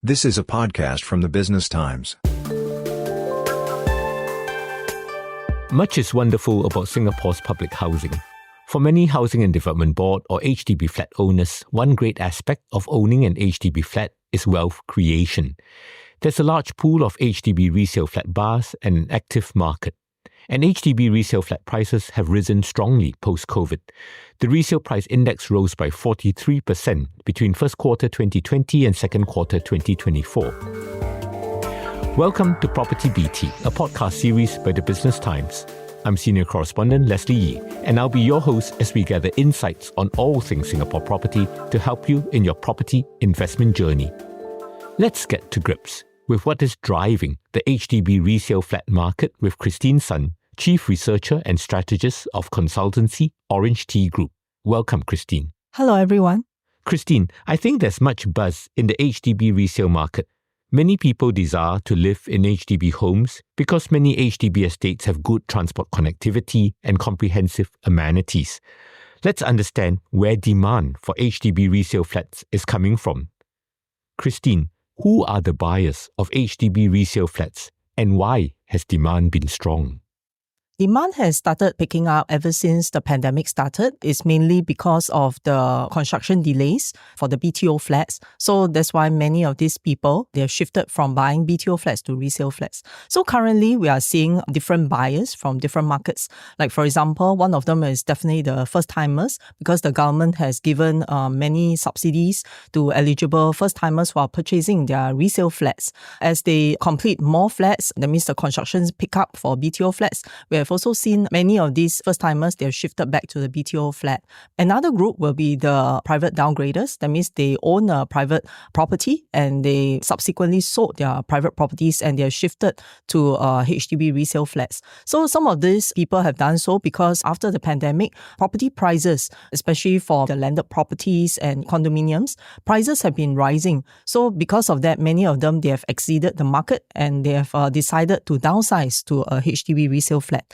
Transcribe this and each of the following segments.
This is a podcast from the Business Times. Much is wonderful about Singapore's public housing. For many Housing and Development Board or HDB flat owners, one great aspect of owning an HDB flat is wealth creation. There's a large pool of HDB resale flat buyers and an active market. And HDB resale flat prices have risen strongly post-COVID. The resale price index rose by 43% between first quarter 2020 and second quarter 2024. Welcome to PropertyBT, a podcast series by the Business Times. I'm senior correspondent Leslie Yee, and I'll be your host as we gather insights on all things Singapore property to help you in your property investment journey. Let's get to grips with what is driving the HDB resale flat market with Christine Sun, Chief Researcher and Strategist of consultancy Orange Tea Group. Welcome, Christine. Hello, everyone. Christine, I think there's much buzz in the HDB resale market. Many people desire to live in HDB homes because many HDB estates have good transport connectivity and comprehensive amenities. Let's understand where demand for HDB resale flats is coming from. Christine, who are the buyers of HDB resale flats and why has demand been strong? Demand has started picking up ever since the pandemic started. It's mainly because of the construction delays for the BTO flats. So that's why many of these people, they have shifted from buying BTO flats to resale flats. So currently, we are seeing different buyers from different markets. Like for example, one of them is definitely the first-timers because the government has given many subsidies to eligible first-timers who are purchasing their resale flats. As they complete more flats, that means the constructions pick up for BTO flats. We have also seen many of these first-timers, they have shifted back to the BTO flat. Another group will be the private downgraders. That means they own a private property and they subsequently sold their private properties and they have shifted to HDB resale flats. So some of these people have done so because after the pandemic, property prices, especially for the landed properties and condominiums, prices have been rising. So because of that, many of them, they have exceeded the market and they have decided to downsize to a HDB resale flat.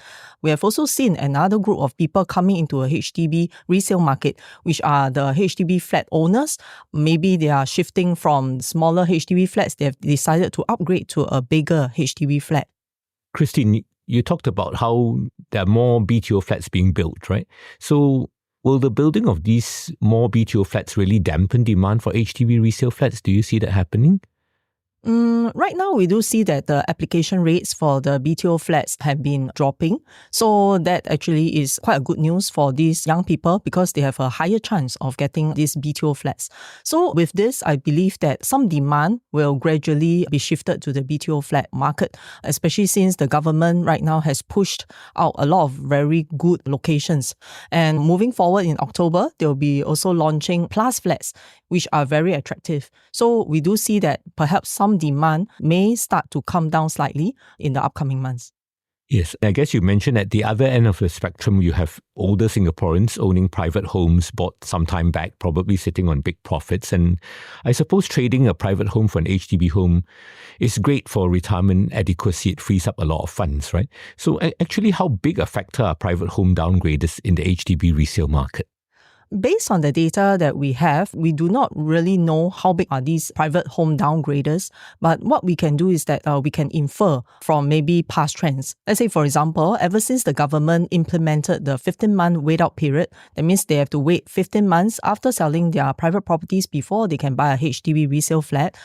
We have also seen another group of people coming into a HDB resale market, which are the HDB flat owners. Maybe they are shifting from smaller HDB flats. They have decided to upgrade to a bigger HDB flat. Christine, you talked about how there are more BTO flats being built, right? So will the building of these more BTO flats really dampen demand for HDB resale flats? Do you see that happening? Right now, we do see that the application rates for the BTO flats have been dropping. So that actually is quite a good news for these young people because they have a higher chance of getting these BTO flats. So with this, I believe that some demand will gradually be shifted to the BTO flat market, especially since the government right now has pushed out a lot of very good locations. And moving forward in October, they'll be also launching plus flats, which are very attractive. So we do see that perhaps some demand may start to come down slightly in the upcoming months. Yes, I guess you mentioned at the other end of the spectrum, you have older Singaporeans owning private homes bought some time back, probably sitting on big profits. And I suppose trading a private home for an HDB home is great for retirement adequacy. It frees up a lot of funds, right? So actually, how big a factor are private home downgraders in the HDB resale market? Based on the data that we have, we do not really know how big are these private home downgraders. But what we can do is that we can infer from maybe past trends. Let's say, for example, ever since the government implemented the 15-month wait-out period, that means they have to wait 15 months after selling their private properties before they can buy a HDB resale flat.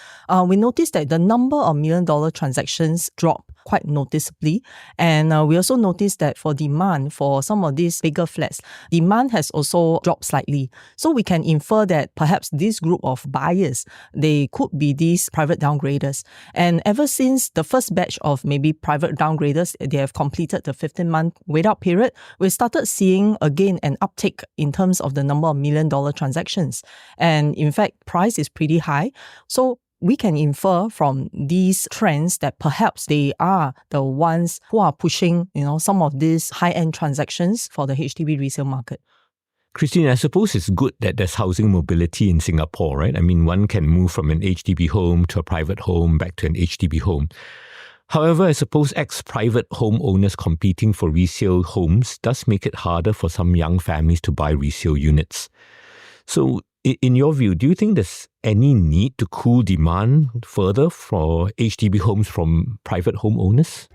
We noticed that the number of million-dollar transactions dropped quite noticeably. And we also noticed that for demand for some of these bigger flats, demand has also dropped slightly. So we can infer that perhaps this group of buyers, they could be these private downgraders. And ever since the first batch of maybe private downgraders, they have completed the 15-month wait-out period, we started seeing again an uptick in terms of the number of million-dollar transactions. And in fact, price is pretty high. So we can infer from these trends that perhaps they are the ones who are pushing, some of these high-end transactions for the HDB resale market. Christine, I suppose it's good that there's housing mobility in Singapore, right? I mean, one can move from an HDB home to a private home back to an HDB home. However, I suppose ex-private home owners competing for resale homes does make it harder for some young families to buy resale units. So, In your view, do you think there's any need to cool demand further for HDB homes from private homeowners?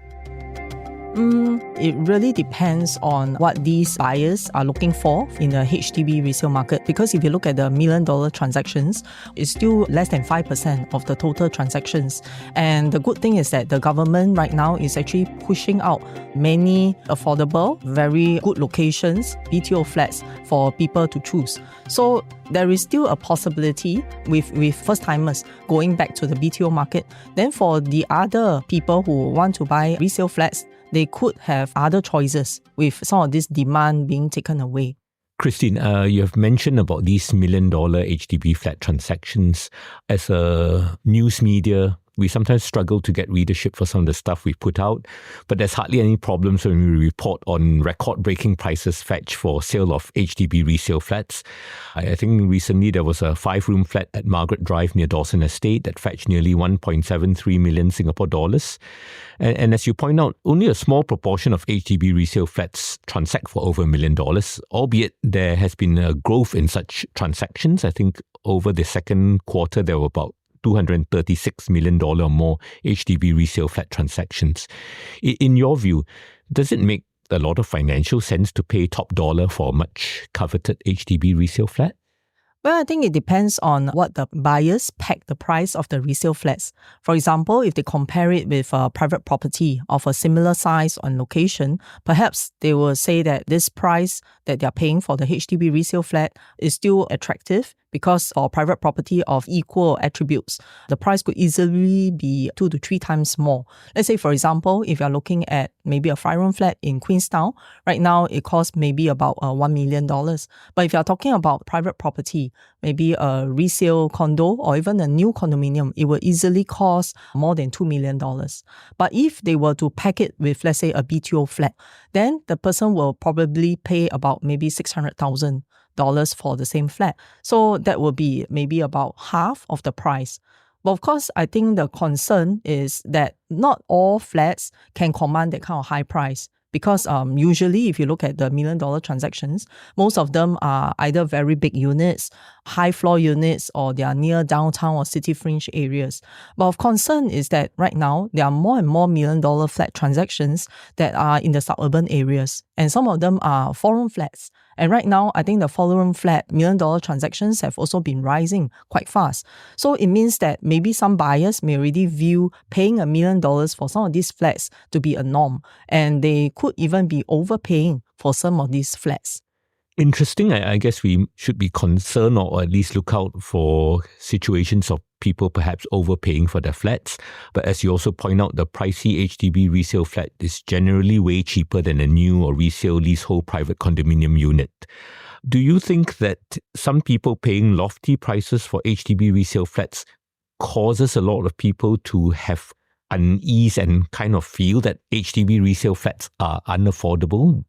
It really depends on what these buyers are looking for in the HDB resale market. Because if you look at the $1 million transactions, it's still less than 5% of the total transactions. And the good thing is that the government right now is actually pushing out many affordable, very good locations, BTO flats for people to choose. So there is still a possibility with first-timers going back to the BTO market. Then for the other people who want to buy resale flats, they could have other choices with some of this demand being taken away. Christine, you have mentioned about these $1 million HDB flat transactions. As a news media, we sometimes struggle to get readership for some of the stuff we put out, but there's hardly any problems when we report on record-breaking prices fetched for sale of HDB resale flats. I think recently there was a 5-room flat at Margaret Drive near Dawson Estate that fetched nearly 1.73 million Singapore dollars. And as you point out, only a small proportion of HDB resale flats transact for over $1 million, albeit there has been a growth in such transactions. I think over the second quarter, there were about $236 million or more HDB resale flat transactions. In your view, does it make a lot of financial sense to pay top dollar for a much coveted HDB resale flat? Well, I think it depends on what the buyers peg the price of the resale flats. For example, if they compare it with a private property of a similar size and location, perhaps they will say that this price that they're paying for the HDB resale flat is still attractive because for private property of equal attributes, the price could easily be 2 to 3 times more. Let's say, for example, if you're looking at maybe a 5-room flat in Queenstown, right now it costs maybe about $1 million. But if you're talking about private property, maybe a resale condo or even a new condominium, it will easily cost more than $2 million. But if they were to pack it with, let's say, a BTO flat, then the person will probably pay about maybe $600,000 for the same flat. So that will be maybe about half of the price. But of course, I think the concern is that not all flats can command that kind of high price. Because usually, if you look at the $1 million transactions, most of them are either very big units, high floor units, or they are near downtown or city fringe areas. But of concern is that right now, there are more and more $1 million flat transactions that are in the suburban areas. And some of them are 4-room flats. And right now, I think the 4-room flat $1 million transactions have also been rising quite fast. So it means that maybe some buyers may already view paying $1 million for some of these flats to be a norm. And they could even be overpaying for some of these flats. Interesting. I guess we should be concerned or at least look out for situations of people perhaps overpaying for their flats. But as you also point out, the pricey HDB resale flat is generally way cheaper than a new or resale leasehold private condominium unit. Do you think that some people paying lofty prices for HDB resale flats causes a lot of people to have unease and kind of feel that HDB resale flats are unaffordable?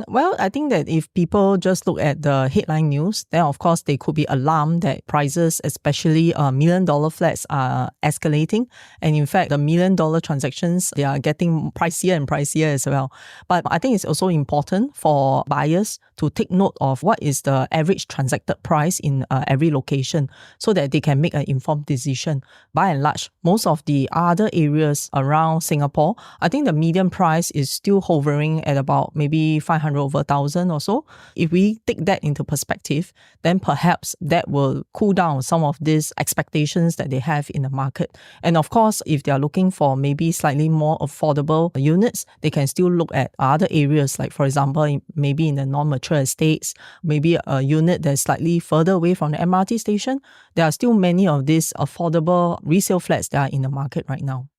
Well, I think that if people just look at the headline news, then of course they could be alarmed that prices, especially $1 million flats, are escalating. And in fact, the $1 million transactions, they are getting pricier and pricier as well. But I think it's also important for buyers to take note of what is the average transacted price in every location so that they can make an informed decision. By and large, most of the other areas around Singapore, I think the median price is still hovering at about maybe 500 over 1,000 or so. If we take that into perspective, then perhaps that will cool down some of these expectations that they have in the market. And of course, if they are looking for maybe slightly more affordable units, they can still look at other areas, like for example, maybe in the non-mature estates, maybe a unit that's slightly further away from the MRT station. There are still many of these affordable resale flats that are in the market right now.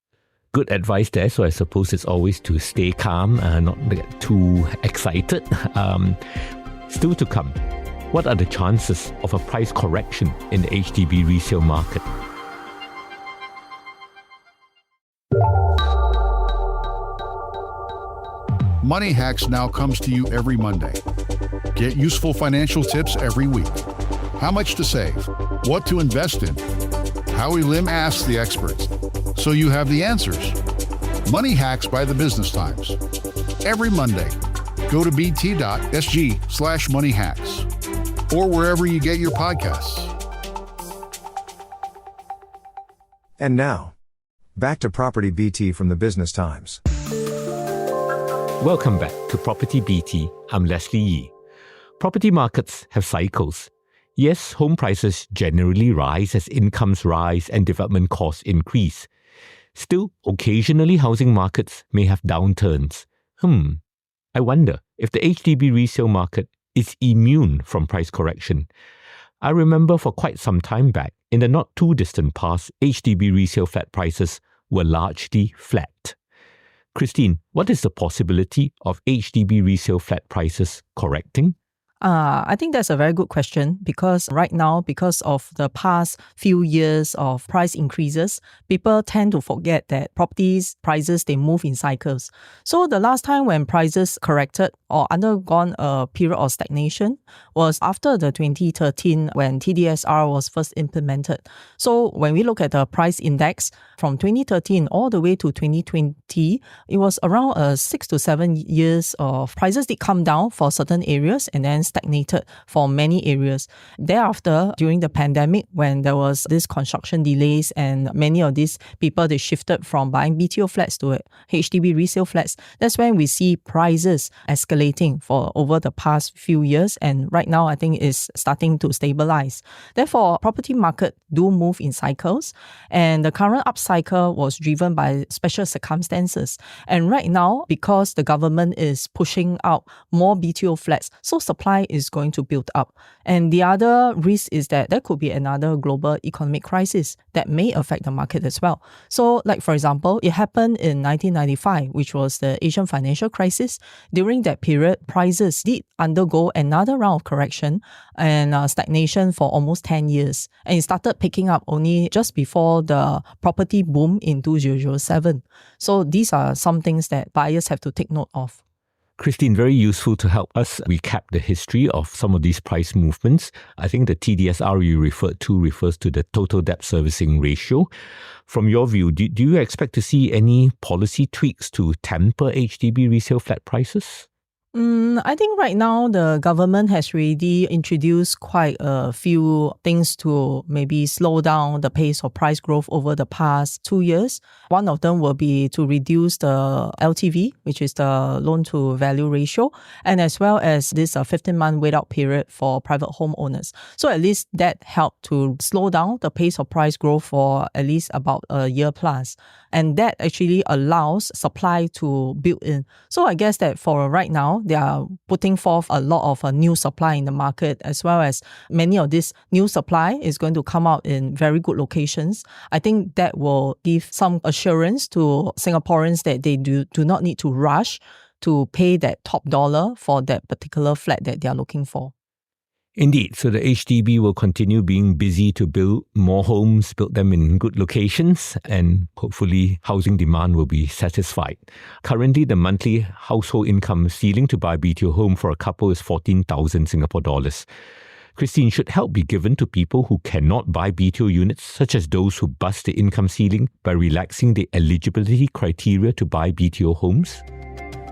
Good advice there. So I suppose it's always to stay calm, not get too excited. Still to come, what are the chances of a price correction in the HDB resale market? Money Hacks now comes to you every Monday. Get useful financial tips every week. How much to save, what to invest in, Howie Lim asks the experts, so you have the answers. Money Hacks by the Business Times. Every Monday, go to bt.sg/moneyhacks. or wherever you get your podcasts. And now, back to PropertyBT from the Business Times. Welcome back to PropertyBT. I'm Leslie Yee. Property markets have cycles. Yes, home prices generally rise as incomes rise and development costs increase. Still, occasionally housing markets may have downturns. I wonder if the HDB resale market is immune from price correction. I remember for quite some time back, in the not too distant past, HDB resale flat prices were largely flat. Christine, what is the possibility of HDB resale flat prices correcting? I think that's a very good question because right now, because of the past few years of price increases, people tend to forget that properties prices, they move in cycles. So the last time when prices corrected or undergone a period of stagnation was after the 2013 when TDSR was first implemented. So when we look at the price index from 2013 all the way to 2020, it was around 6 to 7 years of prices did come down for certain areas and then stagnated for many areas. Thereafter, during the pandemic, when there was this construction delays and many of these people, they shifted from buying BTO flats to HDB resale flats, that's when we see prices escalating for over the past few years. And right now, I think it's starting to stabilize. Therefore, property market do move in cycles. And the current upcycle was driven by special circumstances. And right now, because the government is pushing out more BTO flats, so supply is going to build up. And the other risk is that there could be another global economic crisis that may affect the market as well. So like for example, it happened in 1995, which was the Asian financial crisis. During that period, prices did undergo another round of correction and stagnation for almost 10 years. And it started picking up only just before the property boom in 2007. So these are some things that buyers have to take note of. Christine, very useful to help us recap the history of some of these price movements. I think the TDSR you referred to refers to the total debt servicing ratio. From your view, do you expect to see any policy tweaks to temper HDB resale flat prices? I think right now the government has already introduced quite a few things to maybe slow down the pace of price growth over the past 2 years. One of them will be to reduce the LTV, which is the loan to value ratio, and as well as this 15-month wait out period for private homeowners. So at least that helped to slow down the pace of price growth for at least about a year plus. And that actually allows supply to build in. So I guess that for right now, they are putting forth a lot of new supply in the market, as well as many of this new supply is going to come out in very good locations. I think that will give some assurance to Singaporeans that they do not need to rush to pay that top dollar for that particular flat that they are looking for. Indeed, so the HDB will continue being busy to build more homes, build them in good locations, and hopefully housing demand will be satisfied. Currently, the monthly household income ceiling to buy a BTO home for a couple is 14,000 Singapore dollars. Christine, should help be given to people who cannot buy BTO units, such as those who bust the income ceiling by relaxing the eligibility criteria to buy BTO homes?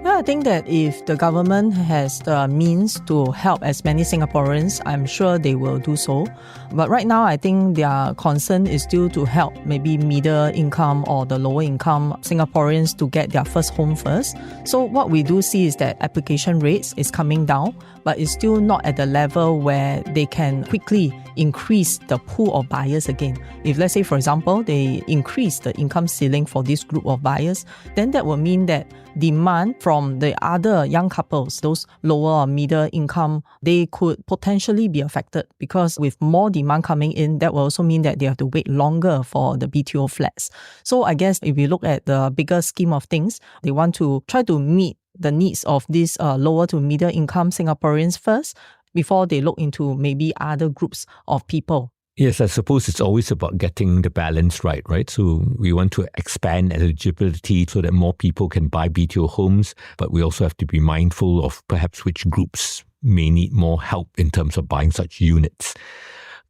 Yeah, I think that if the government has the means to help as many Singaporeans, I'm sure they will do so. But right now, I think their concern is still to help maybe middle income or the lower income Singaporeans to get their first home first. So what we do see is that application rates is coming down, but it's still not at the level where they can quickly increase the pool of buyers again. If let's say, for example, they increase the income ceiling for this group of buyers, then that will mean that demand from the other young couples, those lower or middle income, they could potentially be affected because with more demand coming in, that will also mean that they have to wait longer for the BTO flats. So I guess if we look at the bigger scheme of things, they want to try to meet the needs of these lower to middle income Singaporeans first before they look into maybe other groups of people. Yes, I suppose it's always about getting the balance right? So we want to expand eligibility so that more people can buy BTO homes, but we also have to be mindful of perhaps which groups may need more help in terms of buying such units.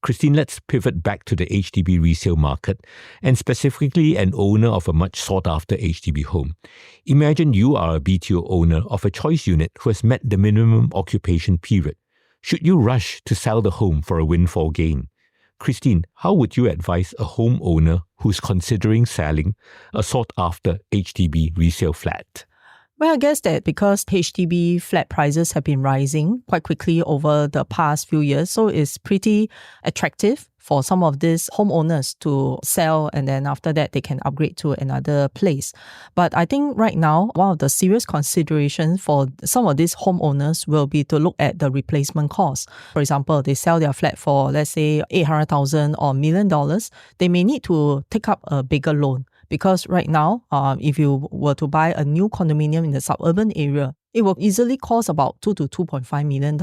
Christine, let's pivot back to the HDB resale market and specifically an owner of a much sought-after HDB home. Imagine you are a BTO owner of a choice unit who has met the minimum occupation period. Should you rush to sell the home for a windfall gain? Christine, how would you advise a homeowner who's considering selling a sought-after HDB resale flat? Well, I guess that because HDB flat prices have been rising quite quickly over the past few years, so it's pretty attractive for some of these homeowners to sell, and then after that they can upgrade to another place. But I think right now, one of the serious considerations for some of these homeowners will be to look at the replacement cost. For example, they sell their flat for, let's say, $800,000 or $1 million, they may need to take up a bigger loan. Because right now, if you were to buy a new condominium in the suburban area, it will easily cost about $2 to $2.5 million.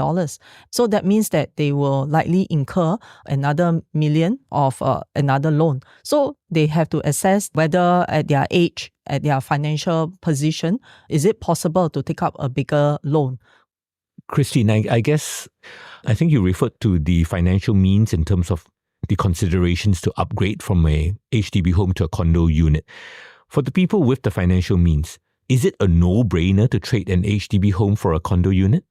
So that means that they will likely incur another million of another loan. So they have to assess whether at their age, at their financial position, is it possible to take up a bigger loan? Christine, I think you referred to the financial means in terms of the considerations to upgrade from a HDB home to a condo unit. For the people with the financial means, is it a no-brainer to trade an HDB home for a condo unit?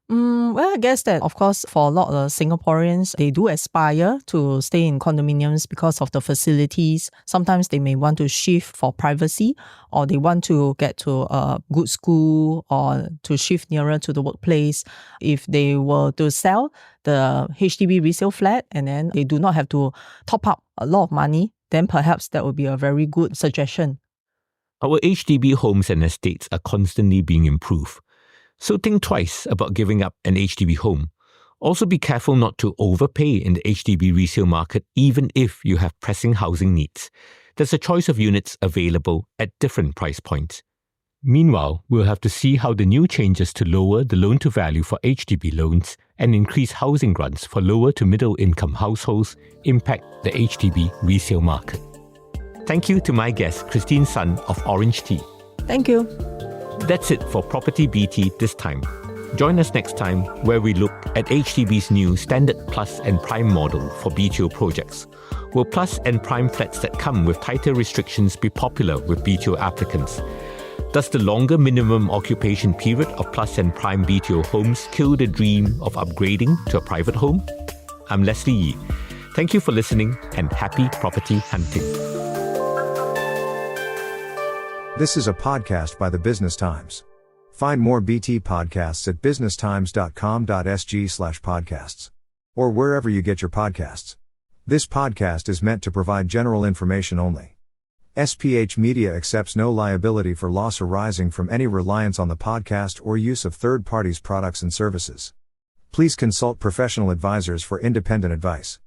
Well, I guess that, of course, for a lot of Singaporeans, they do aspire to stay in condominiums because of the facilities. Sometimes they may want to shift for privacy, or they want to get to a good school, or to shift nearer to the workplace. If they were to sell the HDB resale flat and then they do not have to top up a lot of money, then perhaps that would be a very good suggestion. Our HDB homes and estates are constantly being improved. So think twice about giving up an HDB home. Also be careful not to overpay in the HDB resale market even if you have pressing housing needs. There's a choice of units available at different price points. Meanwhile, we'll have to see how the new changes to lower the loan-to-value for HDB loans and increase housing grants for lower to middle-income households impact the HDB resale market. Thank you to my guest, Christine Sun of Orange Tea. Thank you. That's it for PropertyBT this time. Join us next time where we look at HDB's new Standard Plus and Prime model for BTO projects. Will Plus and Prime flats that come with tighter restrictions be popular with BTO applicants? Does the longer minimum occupation period of Plus and Prime BTO homes kill the dream of upgrading to a private home? I'm Leslie Yee. Thank you for listening and happy property hunting. This is a podcast by the Business Times. Find more BT podcasts at businesstimes.com.sg/podcasts. Or wherever you get your podcasts. This podcast is meant to provide general information only. SPH Media accepts no liability for loss arising from any reliance on the podcast or use of third parties' products and services. Please consult professional advisors for independent advice.